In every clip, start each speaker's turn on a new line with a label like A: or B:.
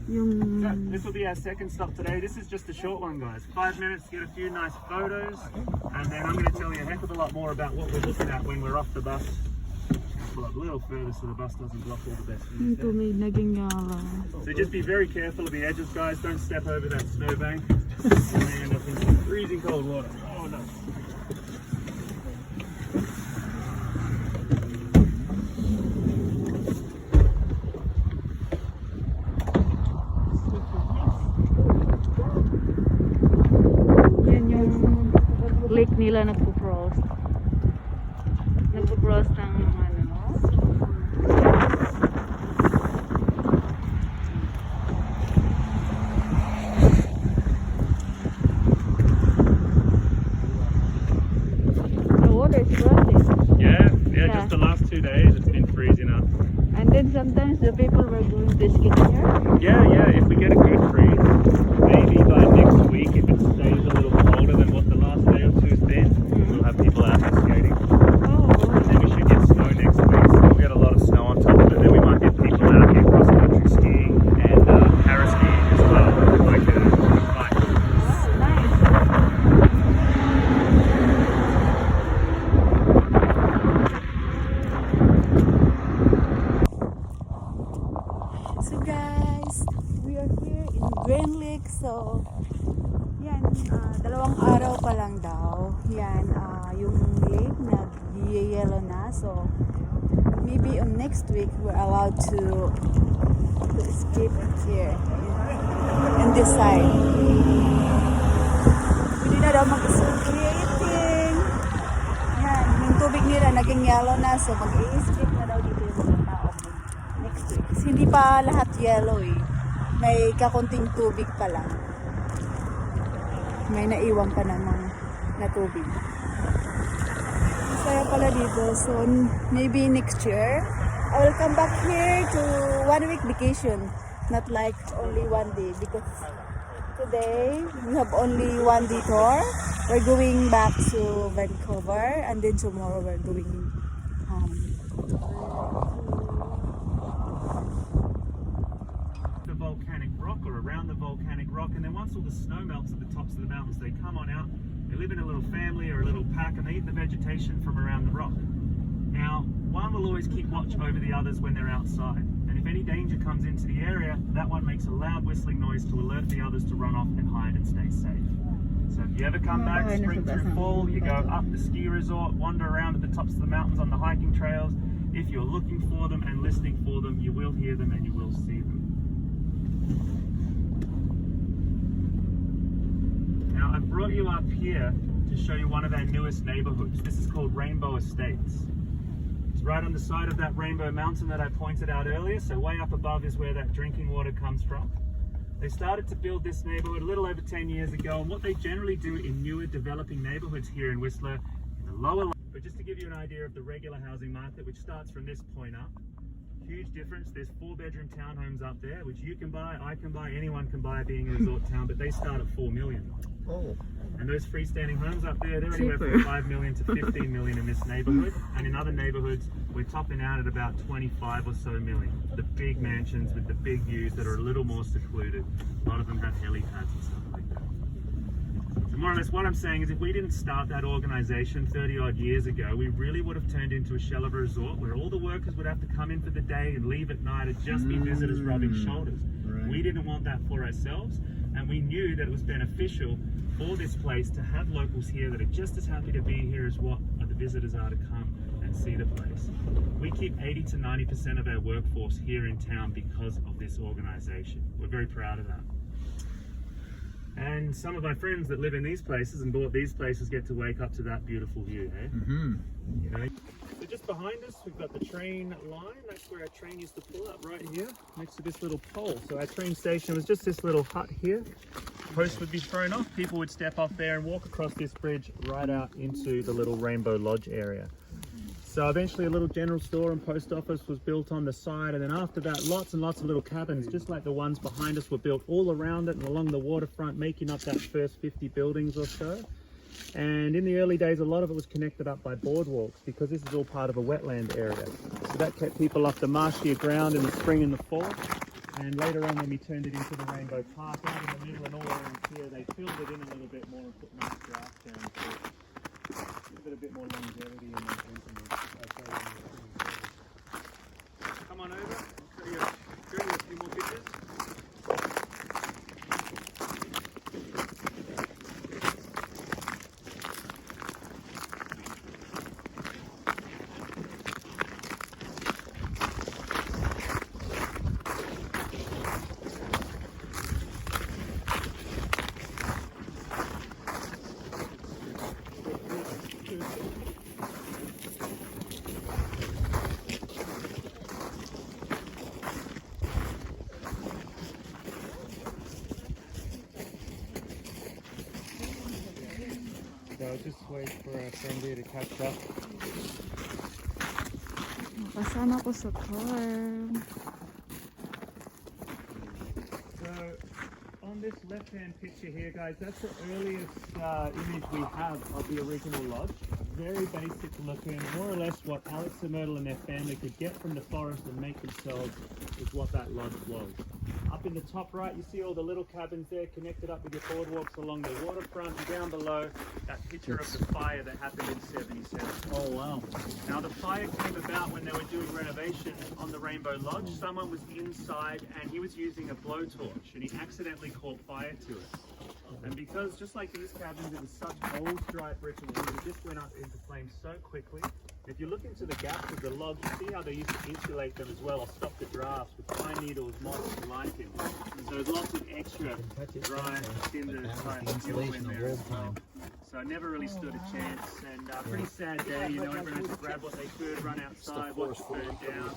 A: This will be our second stop today. This is just a short one, guys. 5 minutes to get a few nice photos, and then I'm going to tell you a heck of a lot more about what we're looking at when we're off the bus. I'll pull up a little further so the bus doesn't block all the best views there. So just be very careful of the edges, guys. Don't step over that snowbank. You may end up in some freezing cold water. Oh no.
B: Lake nila nagpo-cross ng ano. The water is flooding.
A: Yeah, just the last 2 days it's been freezing up.
B: And then sometimes the people were going to ski here.
A: Yeah, if we get a good freeze, maybe by next week, if it stays a little colder than what the last day or two's been, we'll have people out there skating. And then we should get snow next week, so we'll get a lot of snow on top of it. Then we might get people out here cross-country skiing and para-skiing as well, like a bike.
B: So guys, we are here in Grand Lake. So yan, dalawang araw pa lang daw. Yan, yung lake nag-yellow na. So maybe on next week we're allowed to escape here in this side. Pwede na daw mag-creating. Yan, yung tubig nila naging yellow na. So mag-i-escape na daw dito yung mga tao next week. Kasi hindi pa lahat yellow eh. May kakunting tubig pa lang. May naiwan pa namang na tubig. Masaya pala dito. So maybe next year I will come back here to 1 week vacation. Not like only 1 day, because today we have only 1 day tour. We're going back to Vancouver, and then tomorrow we're going
A: the volcanic rock, or around the volcanic rock, and then once all the snow melts at the tops of the mountains, they come on out. They live in a little family or a little pack, and they eat the vegetation from around the rock. Now, one will always keep watch over the others when they're outside, and if any danger comes into the area, that one makes a loud whistling noise to alert the others to run off and hide and stay safe. So if you ever come back spring through fall, you go up the ski resort, wander around at the tops of the mountains on the hiking trails. If you're looking for them and listening for them, you will hear them and you will see them. Now, I've brought you up here to show you one of our newest neighborhoods. This is called Rainbow Estates. It's right on the side of that Rainbow Mountain that I pointed out earlier. So way up above is where that drinking water comes from. They started to build this neighborhood a little over 10 years ago, and what they generally do in newer developing neighborhoods here in Whistler, in the lower, but just to give you an idea of the regular housing market, which starts from this point up, huge difference. There's 4-bedroom townhomes up there, which you can buy, I can buy, anyone can buy being a resort town, but they start at 4 million.
C: Oh.
A: And those freestanding homes up there, they're anywhere from 5 million to 15 million in this neighborhood. And in other neighborhoods, we're topping out at about 25 or so million. The big mansions with the big views that are a little more secluded. A lot of them have helipads and stuff like that. So more or less what I'm saying is, if we didn't start that organization 30 odd years ago, we really would have turned into a shell of a resort where all the workers would have to come in for the day and leave at night. It'd just be visitors rubbing shoulders.
C: Right.
A: We didn't want that for ourselves, and we knew that it was beneficial for this place to have locals here that are just as happy to be here as what the visitors are to come and see the place. We keep 80 to 90% of our workforce here in town because of this organization. We're very proud of that. And some of my friends that live in these places and bought these places get to wake up to that beautiful view, eh? You know? So just behind us, we've got the train line. That's where our train used to pull up, right here, next to this little pole. So our train station was just this little hut here. Post would be thrown off, people would step off there and walk across this bridge right out into the little Rainbow Lodge area. So eventually a little general store and post office was built on the side, and then after that lots and lots of little cabins just like the ones behind us were built all around it and along the waterfront, making up that first 50 buildings or so. And in the early days a lot of it was connected up by boardwalks, because this is all part of a wetland area. So that kept people off the marshier ground in the spring and the fall. And later on, when we turned it into the Rainbow Park, out in the middle and all around here, they filled it in a little bit more and put nice grass down to give it a bit more longevity in those winter months. Come on over. I'll show you a few more pictures. So I'll just wait for our friend here to catch up.
B: Kasama ko sa car.
A: So on this left-hand picture here, guys, that's the earliest image we have of the original lodge. Very basic looking, more or less what Alex and Myrtle and their family could get from the forest and make themselves is what that lodge was. Up in the top right, you see all the little cabins there connected up with your boardwalks along the waterfront, and down below, that picture of the fire that happened in 77.
C: Oh wow.
A: Now the fire came about when they were doing renovation on the Rainbow Lodge. Someone was inside and he was using a blowtorch and he accidentally caught fire to it. And because just like these cabins, it was such old dry brick and wood, it just went up into flames so quickly. If you look into the gaps of the logs, you see how they used to insulate them as well, or stop the drafts with pine needles, moss, and lichen. So there's lots of extra dry cinder type fuel in there as well. So it never really stood a chance, and pretty sad day, you know, everyone had to grab what they could, run outside, watch it burn down.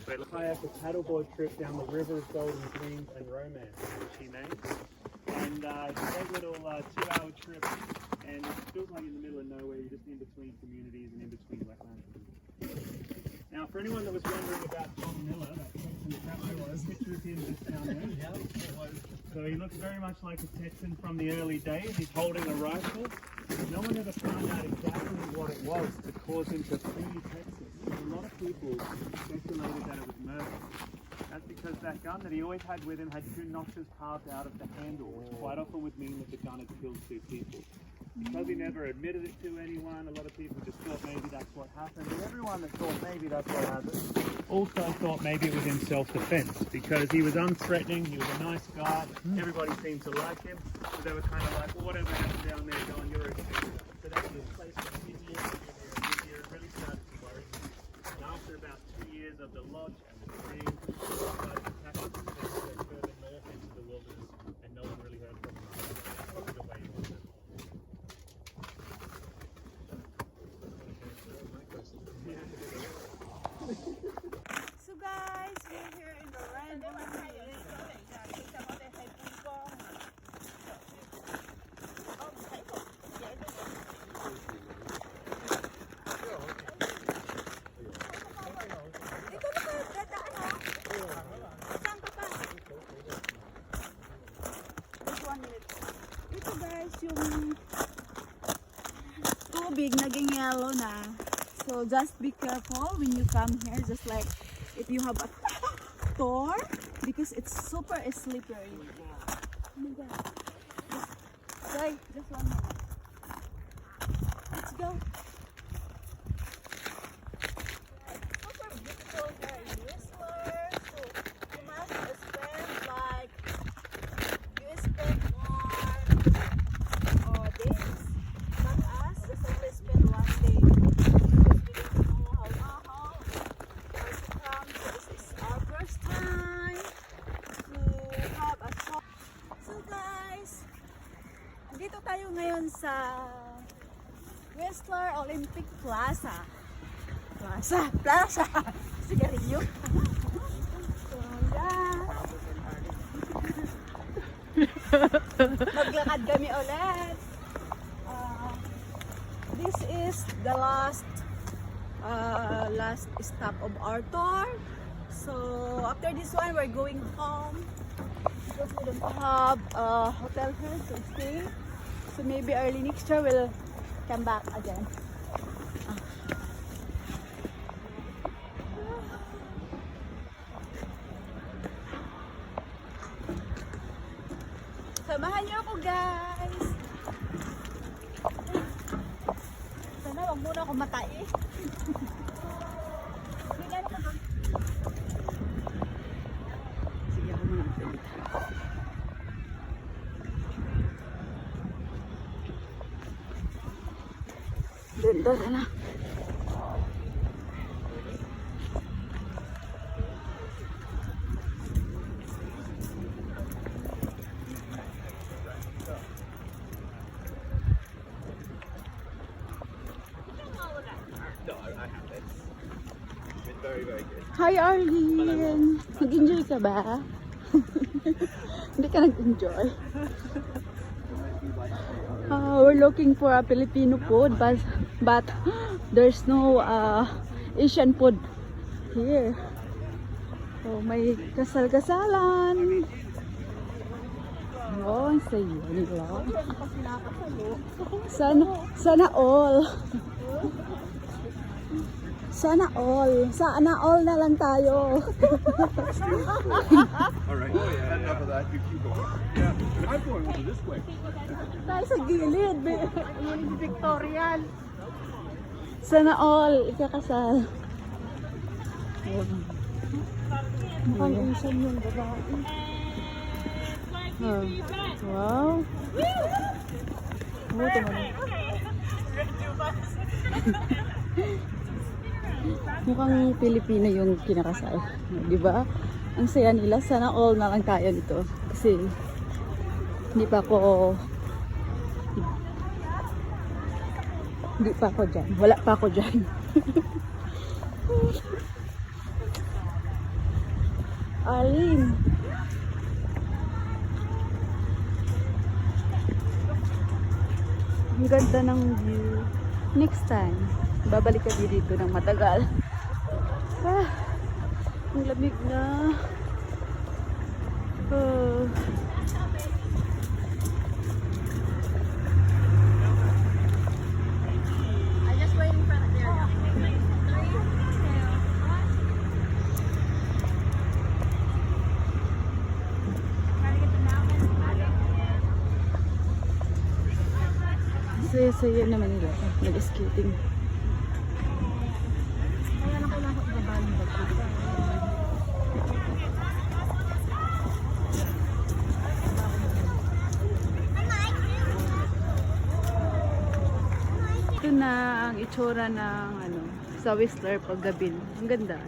A: But a kayak a paddleboard trip down the river of Golden Dreams and Romance, which he made. And it's a great little 2-hour trip, and it feels like in the middle of nowhere, you're just in between communities and in between wetlands. Now, for anyone that was wondering about Tom Miller, that was picture of him just down there. So he looks very much like a Texan from the early days. He's holding a rifle. No one ever found out exactly what it was to cause him to flee Texas. A lot of people speculated that it was murder. That's because that gun that he always had with him had 2 notches carved out of the handle, which quite often would mean that the gun had killed 2 people. Because he never admitted it to anyone, a lot of people just thought maybe that's what happened. And everyone that thought maybe that's what happened also thought maybe it was in self-defense, because he was unthreatening, he was a nice guy, everybody seemed to like him. So they were kind of like, well, whatever happened down there, John, you're okay. So that's the place got busier and busier and really started to worry. And after about 2 years of the lodge and the train, they started to pack up and go further north into the wilderness, and no one really heard from him. Probably the way he was.
B: So guys, we're here in the Rainbow Lake. Ito na kayo, dadaan ha? Saan ka pa? Just 1 minute. Ito guys, yung tubig naging yellow na. So just be careful when you come here, just like if you have a door, because it's super slippery. Oh my God. Guys, just 1 minute. Let's go. Super beautiful here in Whistler. So you must spend like, you spend more days. But us, just only spend 1 day. Dito tayo ngayon sa Whistler Olympic Plaza. Plaza! Sigarilyo. So, yeah. Maglakad kami ulit. This is the last stop of our tour. So, after this one, we're going home. Because we don't have a hotel here to stay. So maybe early next year we'll come back again. Samahan niyo ako, guys. Sana wag muna ako matay. Sige, ako muna magsalita. Tara na. Hi Arlene! Nag-enjoy ka ba? Hindi ka nag-enjoy? We're looking for a Filipino food but there's no Asian food here. So may kasal-kasalan. Oh, ang saya nila. Sana all. Sana all na lang tayo.
C: Alright, enough of that, you keep going. Yeah, I'm going over this way.
B: Tayo sa gilid. Yung Victorian. Sana all ikakasal. Mukhang Asian yung babae. Wow. Buto mo na. Mukhang Pilipino yung kinakasal, di ba? Ang saya nila, sana all na lang tayo nito. Kasi hindi pa ako dyan. Wala pa ako dyan. Alin? Ang ganda ng view. Next time, babalik kami dito ng matagal. Ang lamig na. I'm just waiting for the there. 3, 2, 1. Saya naman nila. Nag-skating. Kaya na kailangan ko ibaba yung bag ko. Ito na ang itsura ng sa Whistler paggabi. Ang ganda.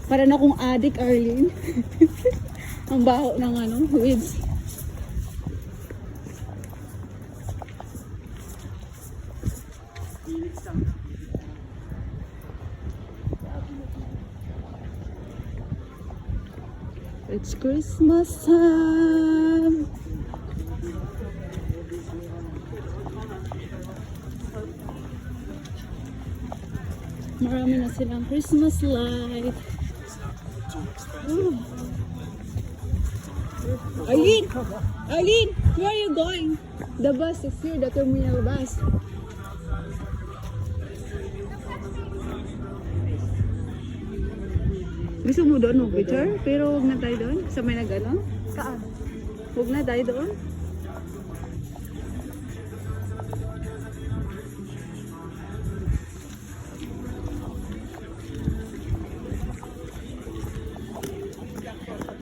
B: Para na akong addict, Arlene. Ang baho ng weeds. It's Christmas time. Marami na silang Christmas light. Arlene, where are you going? The bus is here, the terminal bus. Gusto mo doon mag-picture? Pero huwag na tayo doon. Sa may nag-ano? Saan? Huwag na tayo doon.